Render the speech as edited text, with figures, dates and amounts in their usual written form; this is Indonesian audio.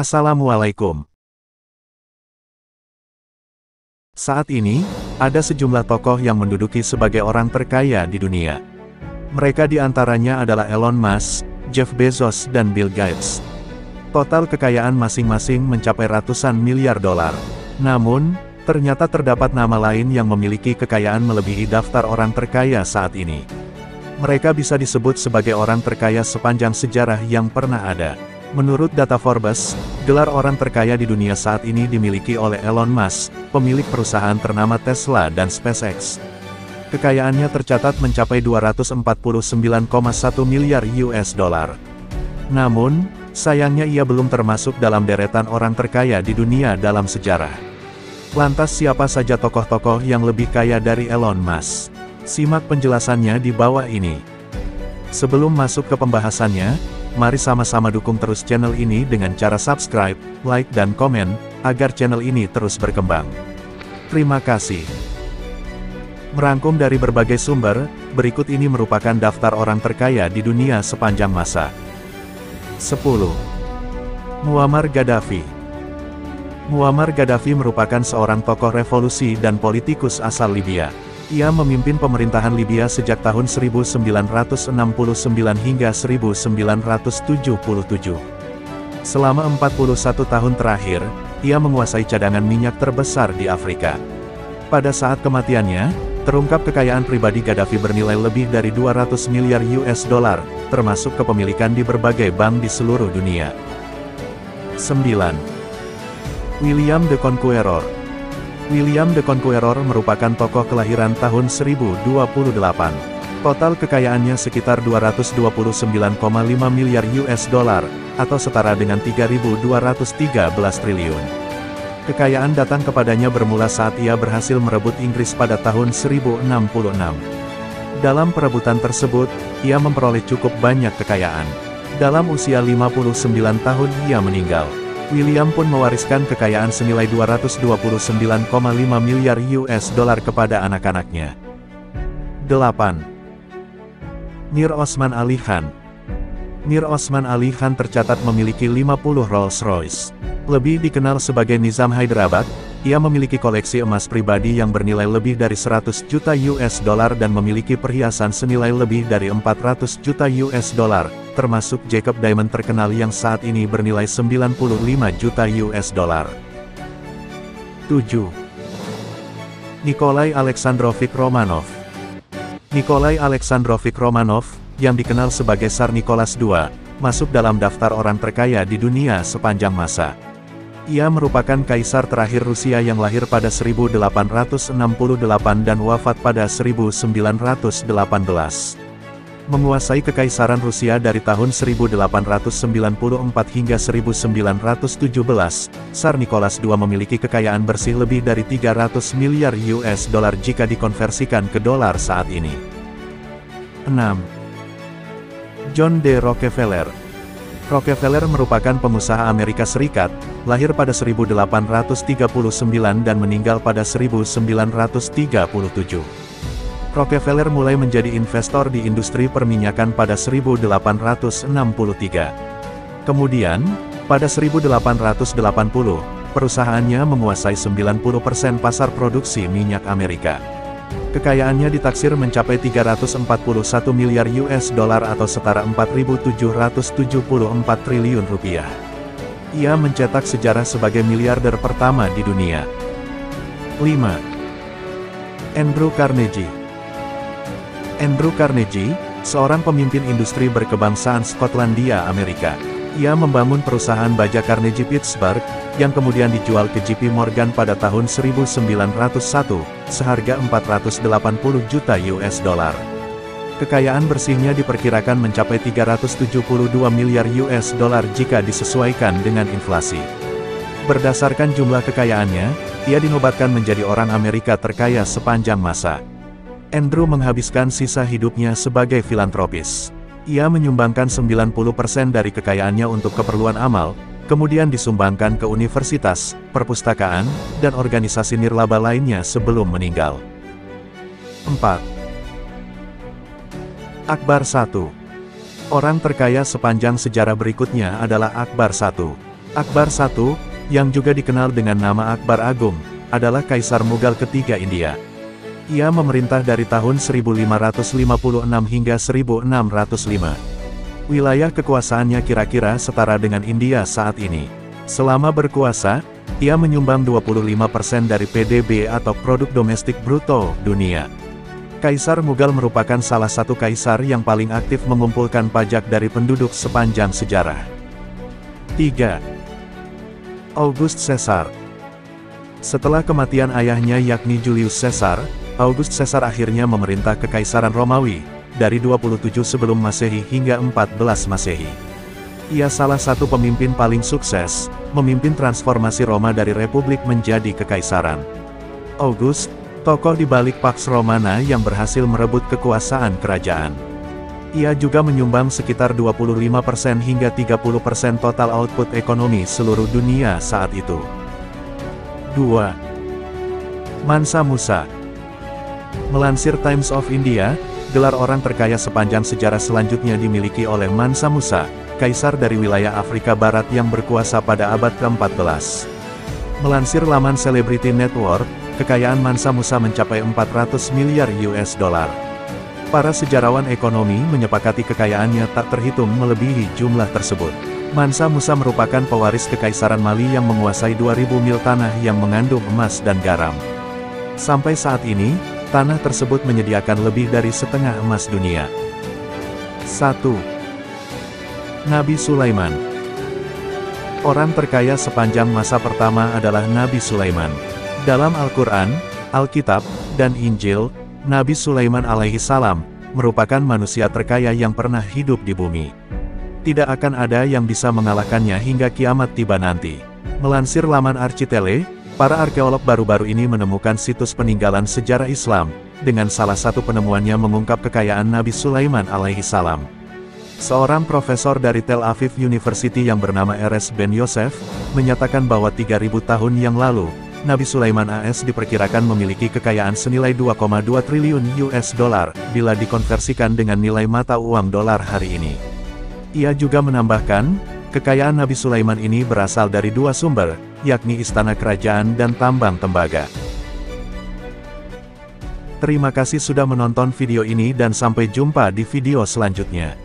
Assalamualaikum. Saat ini, ada sejumlah tokoh yang menduduki sebagai orang terkaya di dunia. Mereka diantaranya adalah Elon Musk, Jeff Bezos dan Bill Gates. Total kekayaan masing-masing mencapai ratusan miliar dolar. Namun, ternyata terdapat nama lain yang memiliki kekayaan melebihi daftar orang terkaya saat ini. Mereka bisa disebut sebagai orang terkaya sepanjang sejarah yang pernah ada. Menurut data Forbes, gelar orang terkaya di dunia saat ini dimiliki oleh Elon Musk, pemilik perusahaan ternama Tesla dan SpaceX. Kekayaannya tercatat mencapai 249,1 miliar US dollar. Namun, sayangnya ia belum termasuk dalam deretan orang terkaya di dunia dalam sejarah. Lantas siapa saja tokoh-tokoh yang lebih kaya dari Elon Musk? Simak penjelasannya di bawah ini. Sebelum masuk ke pembahasannya, mari sama-sama dukung terus channel ini dengan cara subscribe, like dan komen, agar channel ini terus berkembang. Terima kasih. Merangkum dari berbagai sumber, berikut ini merupakan daftar orang terkaya di dunia sepanjang masa. 10. Muammar Gaddafi. Muammar Gaddafi merupakan seorang tokoh revolusi dan politikus asal Libya. Ia memimpin pemerintahan Libya sejak tahun 1969 hingga 1977. Selama 41 tahun terakhir, ia menguasai cadangan minyak terbesar di Afrika. Pada saat kematiannya, terungkap kekayaan pribadi Gaddafi bernilai lebih dari 200 miliar US dollar, termasuk kepemilikan di berbagai bank di seluruh dunia. 9. William the Conqueror. William the Conqueror merupakan tokoh kelahiran tahun 1028. Total kekayaannya sekitar 229,5 miliar US dollar, atau setara dengan 3.213 triliun. Kekayaan datang kepadanya bermula saat ia berhasil merebut Inggris pada tahun 1066. Dalam perebutan tersebut, ia memperoleh cukup banyak kekayaan. Dalam usia 59 tahun ia meninggal. William pun mewariskan kekayaan senilai 229,5 miliar US dollar kepada anak-anaknya. 8. Mir Osman Ali Khan. Mir Osman Ali Khan tercatat memiliki 50 Rolls-Royce. Lebih dikenal sebagai Nizam Hyderabad, ia memiliki koleksi emas pribadi yang bernilai lebih dari 100 juta US dollar dan memiliki perhiasan senilai lebih dari 400 juta US dollar, termasuk Jacob Diamond terkenal yang saat ini bernilai 95 juta US dollar. 7. Nikolai Alexandrovich Romanov. Nikolai Alexandrovich Romanov, yang dikenal sebagai Tsar Nicholas II, masuk dalam daftar orang terkaya di dunia sepanjang masa. Ia merupakan kaisar terakhir Rusia yang lahir pada 1868 dan wafat pada 1918. Menguasai kekaisaran Rusia dari tahun 1894 hingga 1917, Tsar Nicholas II memiliki kekayaan bersih lebih dari 300 miliar US dollar jika dikonversikan ke dolar saat ini. 6. John D. Rockefeller. Rockefeller merupakan pengusaha Amerika Serikat, lahir pada 1839 dan meninggal pada 1937. Rockefeller mulai menjadi investor di industri perminyakan pada 1863. Kemudian, pada 1880, perusahaannya menguasai 90% pasar produksi minyak Amerika. Kekayaannya ditaksir mencapai 341 miliar US dollar atau setara 4.774 triliun rupiah. Ia mencetak sejarah sebagai miliarder pertama di dunia. 5. Andrew Carnegie. Andrew Carnegie, seorang pemimpin industri berkebangsaan Skotlandia, Amerika. Ia membangun perusahaan baja Carnegie Pittsburgh, yang kemudian dijual ke JP Morgan pada tahun 1901, seharga 480 juta US dollar. Kekayaan bersihnya diperkirakan mencapai 372 miliar US dollar jika disesuaikan dengan inflasi. Berdasarkan jumlah kekayaannya, ia dinobatkan menjadi orang Amerika terkaya sepanjang masa. Andrew menghabiskan sisa hidupnya sebagai filantropis. Ia menyumbangkan 90% dari kekayaannya untuk keperluan amal, kemudian disumbangkan ke universitas, perpustakaan, dan organisasi nirlaba lainnya sebelum meninggal. 4. Akbar I. Orang terkaya sepanjang sejarah berikutnya adalah Akbar I. Akbar I, yang juga dikenal dengan nama Akbar Agung, adalah Kaisar Mughal ketiga India. Ia memerintah dari tahun 1556 hingga 1605. Wilayah kekuasaannya kira-kira setara dengan India saat ini. Selama berkuasa, ia menyumbang 25% dari PDB atau Produk Domestik Bruto dunia. Kaisar Mughal merupakan salah satu kaisar yang paling aktif mengumpulkan pajak dari penduduk sepanjang sejarah. 3. August Caesar. Setelah kematian ayahnya yakni Julius Caesar, August Caesar akhirnya memerintah Kekaisaran Romawi, dari 27 sebelum Masehi hingga 14 Masehi. Ia salah satu pemimpin paling sukses, memimpin transformasi Roma dari republik menjadi kekaisaran. August, tokoh di balik Pax Romana yang berhasil merebut kekuasaan kerajaan. Ia juga menyumbang sekitar 25% hingga 30% total output ekonomi seluruh dunia saat itu. 2. Mansa Musa. Melansir Times of India, gelar orang terkaya sepanjang sejarah selanjutnya dimiliki oleh Mansa Musa, kaisar dari wilayah Afrika Barat yang berkuasa pada abad ke-14. Melansir laman Celebrity Network, kekayaan Mansa Musa mencapai 400 miliar US dollar. Para sejarawan ekonomi menyepakati kekayaannya tak terhitung melebihi jumlah tersebut. Mansa Musa merupakan pewaris Kekaisaran Mali yang menguasai 2000 mil tanah yang mengandung emas dan garam. Sampai saat ini, tanah tersebut menyediakan lebih dari setengah emas dunia. 1. Nabi Sulaiman. Orang terkaya sepanjang masa pertama adalah Nabi Sulaiman. Dalam Al-Quran, Alkitab, dan Injil, Nabi Sulaiman alaihi salam merupakan manusia terkaya yang pernah hidup di bumi. Tidak akan ada yang bisa mengalahkannya hingga kiamat tiba nanti. Melansir laman Architele, para arkeolog baru-baru ini menemukan situs peninggalan sejarah Islam, dengan salah satu penemuannya mengungkap kekayaan Nabi Sulaiman alaihi salam. Seorang profesor dari Tel Aviv University yang bernama Erez Ben Yosef, menyatakan bahwa 3000 tahun yang lalu, Nabi Sulaiman AS diperkirakan memiliki kekayaan senilai 2,2 triliun US dollar, bila dikonversikan dengan nilai mata uang dolar hari ini. Ia juga menambahkan, kekayaan Nabi Sulaiman ini berasal dari dua sumber, yakni istana kerajaan dan tambang tembaga. Terima kasih sudah menonton video ini dan sampai jumpa di video selanjutnya.